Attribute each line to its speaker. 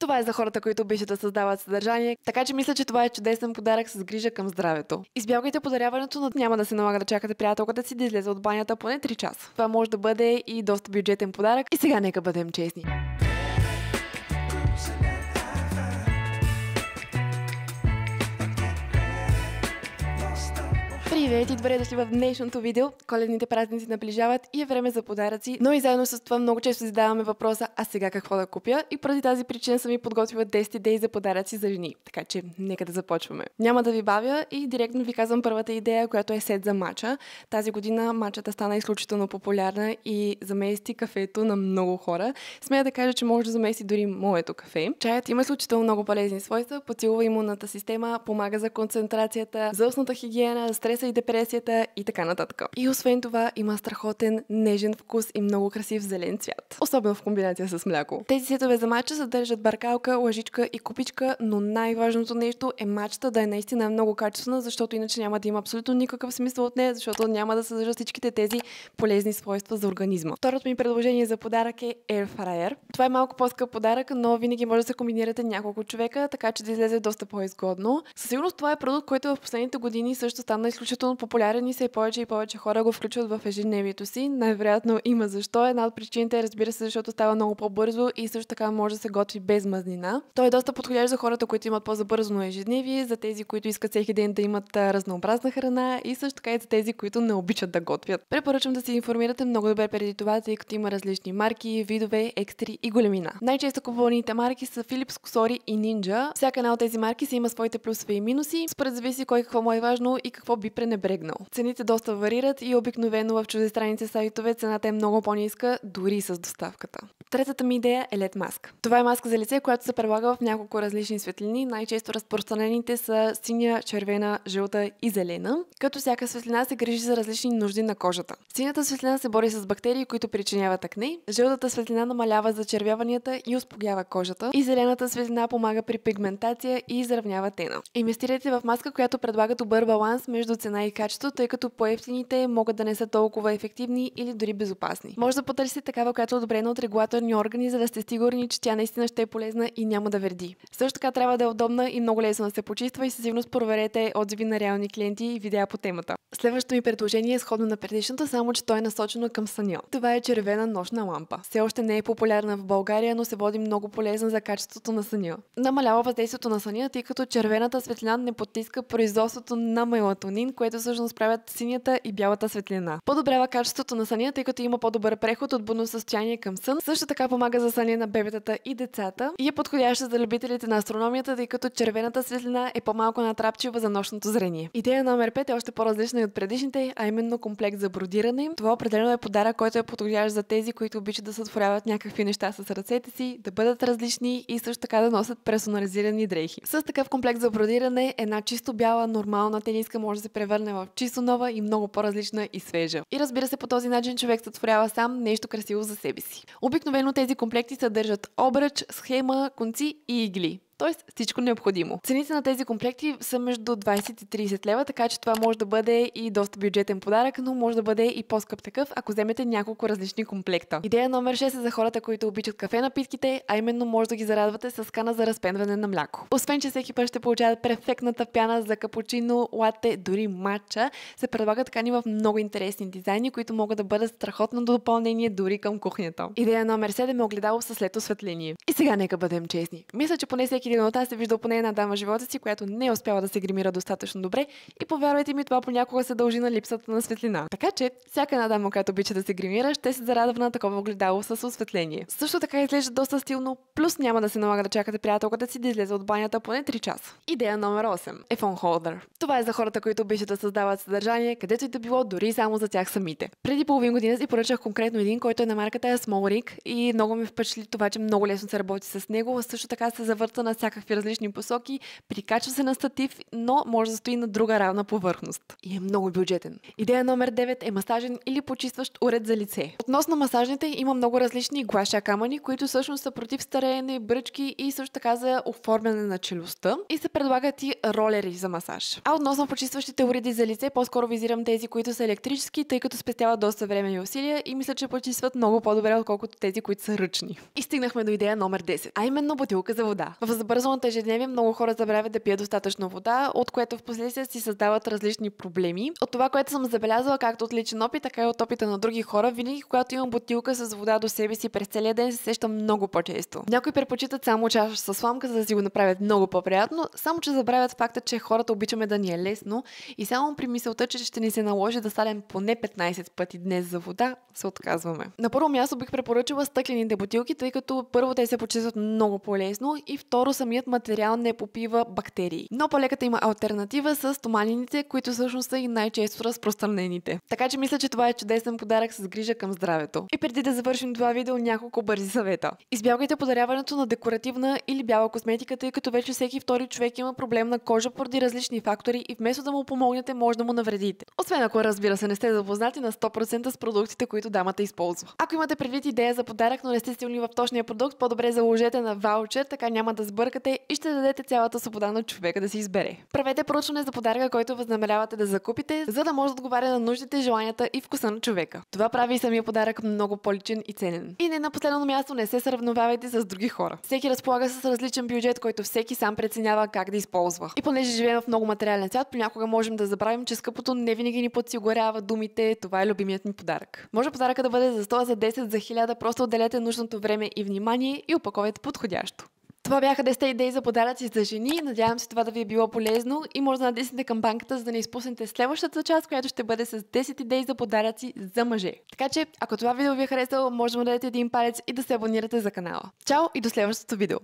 Speaker 1: Това е за хората, които обичат да създават съдържание, така че мисля, че това е чудесен подарък с грижа към здравето. Избягвайте подаряването, но няма да се налага да чакате приятелката си да излезе от банята поне 3 часа. Това може да бъде и доста бюджетен подарък и сега нека бъдем честни. Привет и добре дошли в днешното видео. Коледните празници наближават и е време за подаръци, но и заедно с това много често задаваме въпроса: а сега какво да купя? И поради тази причина съм ви подготвила 10 идеи за подаръци за жени. Така че нека да започваме. Няма да ви бавя и директно ви казвам първата идея, която е сет за мача. Тази година мачата стана изключително популярна и замести кафето на много хора. Смея да кажа, че може да замести дори моето кафе. Чаят има изключително много полезни свойства, подсилва имунната система, помага за концентрацията, за устната хигиена, стреса и депресията и така нататък. И освен това има страхотен, нежен вкус и много красив зелен цвят. Особено в комбинация с мляко. Тези сетове за мача съдържат баркалка, лъжичка и купичка, но най-важното нещо е мачата да е наистина много качествена, защото иначе няма да има абсолютно никакъв смисъл от нея, защото няма да съдържа всичките тези полезни свойства за организма. Второто ми предложение за подарък е Air Fryer. Това е малко по-скъп подарък, но винаги може да се комбинирате няколко човека, така че да излезе доста по-изгодно. Със сигурност това е продукт, който в последните години също стана изключително популярен и все повече и повече хора го включват в ежедневието си. Най-вероятно има защо. Една от причините, разбира се, защото става много по-бързо и също така може да се готви без мазнина. Той е доста подходящ за хората, които имат по-забързано ежедневие, за тези, които искат всеки ден да имат разнообразна храна и също така и за тези, които не обичат да готвят. Препоръчвам да се информирате много добре преди това, тъй като има различни марки, видове, екстри и големина. Най-често купуваните марки са Philips, Cosori и Ninja. Всяка една от тези марки си има своите плюсове и минуси, според зависи кой какво му е важно и какво би пренебрегнал. Цените доста варират и обикновено в чуждестранните сайтове цената е много по-ниска, дори с доставката. Третата ми идея е LED маска. Това е маска за лице, която се предлага в няколко различни светлини. Най-често разпространените са синя, червена, жълта и зелена, като всяка светлина се грижи за различни нужди на кожата. Синята светлина се бори с бактерии, които причиняват акне, жълтата светлина намалява зачервяванията и успокоява кожата и зелената светлина помага при пигментация и изравнява тена. Инвестирайте в маска, която предлага добър баланс между цена и качество, тъй като по-евтините могат да не са толкова ефективни или дори безопасни. Може да потърсите такава, която е одобрена от регулаторни органи, за да сте сигурни, че тя наистина ще е полезна и няма да вреди. Също така трябва да е удобна и много лесно да се почиства и със сигурност проверете отзиви на реални клиенти и видеа по темата. Следващото ми предложение е сходно на предишното, само че то е насочено към съня. Това е червена нощна лампа. Все още не е популярна в България, но се води много полезна за качеството на съня. Намалява въздействието на съня, тъй като червената светлина не потиска производството на мелатонин, което всъщност правят синята и бялата светлина. Подобрява качеството на съня, тъй като има по-добър преход от будно състояние към сън. Също така помага за съня на бебетата и децата и е подходяща за любителите на астрономията, тъй като червената светлина е по-малко натрапчива за нощното зрение. Идея номер 5 е още по-различна и от предишните, а именно комплект за бродиране. Това определено е подарък, който е подходящ за тези, които обичат да сътворяват някакви неща с ръцете си, да бъдат различни и също така да носят персонализирани дрехи. С такъв комплект за бродиране една чисто бяла, нормална тениска може да се превърне в чисто нова и много по-различна и свежа. И разбира се, по този начин човек сътворява сам нещо красиво за себе си. Обикновено тези комплекти съдържат обръч, схема, конци и игли. Тоест всичко необходимо. Цените на тези комплекти са между 20 и 30 лева, така че това може да бъде и доста бюджетен подарък, но може да бъде и по-скъп такъв, ако вземете няколко различни комплекта. Идея номер 6 е за хората, които обичат кафе напитките, а именно може да ги зарадвате с кана за разпенване на мляко. Освен че всеки път ще получават перфектната пяна за капучино, лате, дори матча, се предлагат ткани в много интересни дизайни, които могат да бъдат страхотно допълнение дори към кухнята. Идея номер 7 е огледало с LED осветление. И сега нека бъдем честни. Мисля, че поне всеки един от нас е виждал поне една дама в живота си, която не е успяла да се гримира достатъчно добре и повярвайте ми, това понякога се дължи на липсата на светлина. Така че, всяка една дама, която обича да се гримира, ще се зарадва на такова огледало с осветление. Също така изглежда доста стилно, плюс няма да се налага да чакате приятелката си да излезе от банята поне 3 часа. Идея номер 8 е фон холдър. Това е за хората, които обичат да създават съдържание, където и да било, дори само за тях самите. Преди половин година си поръчах конкретно един, който е на марката Small Rig и много ми впечатли това, че много лесно се работи с него. Също така се завърта на всякакви различни посоки, прикачва се на статив, но може да стои на друга равна повърхност. И е много бюджетен. Идея номер 9 е масажен или почистващ уред за лице. Относно масажните има много различни гуаша камъни, които всъщност са против стареене, бръчки и също така за оформяне на челюстта. И се предлагат и ролери за масаж. А относно почистващите уреди за лице, по-скоро визирам тези, които са електрически, тъй като спестяват доста време и усилия и мисля, че почистват много по-добре, отколкото тези, които са ръчни. И стигнахме до идея номер 10, а именно бутилка за вода. В забързаното ежедневие много хора забравят да пият достатъчно вода, от което впоследствие си създават различни проблеми. От това, което съм забелязала, както от личен опит, така и от опита на други хора, винаги когато имам бутилка с вода до себе си през целия ден, се сещам много по-често. Някои предпочитат само чаша с сламка, за да си го направят много по-приятно, само че забравят факта, че хората обичаме да ни е лесно и само при мисълта, че ще ни се наложи да станем поне 15 пъти днес за вода, се отказваме. На първо място бих препоръчала стъклените бутилки, тъй като първо те се почистват много по-лесно и второ самият материал не попива бактерии. Но по-леката има алтернатива с стоманените, които всъщност са и най-често разпространените. Така че мисля, че това е чудесен подарък с грижа към здравето. И преди да завършим това видео, няколко бързи съвета. Избягвайте подаряването на декоративна или бяла косметика, тъй като вече всеки втори човек има проблем на кожа поради различни фактори и вместо да му помогнете, може да му навредите. Освен ако, разбира се, не сте запознати на 100% с продуктите, които дамата използва. Ако имате предвид идея за подарък, но не сте силни в точния продукт, по-добре заложете на ваучер, така няма да сбъркате и ще дадете цялата свобода на човека да си избере. Правете проучване за подаръка, който възнамерявате да закупите, за да може да отговаря на нуждите, желанията и вкуса на човека. Това прави и самия подарък много по-личен и ценен. И не на последно място, не се сравнявайте с други хора. Всеки разполага с различен бюджет, който всеки сам преценява как да използва. И понеже живеем в много материален свят, понякога можем да забравим, че скъпото не винаги ни подсигурява думите "това е любимият ми подарък". Може подаръка да бъде за 100, за 10, за 1000, просто отделете нужното време и внимание и опаковете подходящо. Това бяха 10 идеи за подаръци за жени. Надявам се това да ви е било полезно и може да натиснете камбанката, за да не изпуснете следващата част, която ще бъде с 10 идеи за подаръци за мъже. Така че, ако това видео ви е харесало, може да му дадете един палец и да се абонирате за канала. Чао и до следващото видео!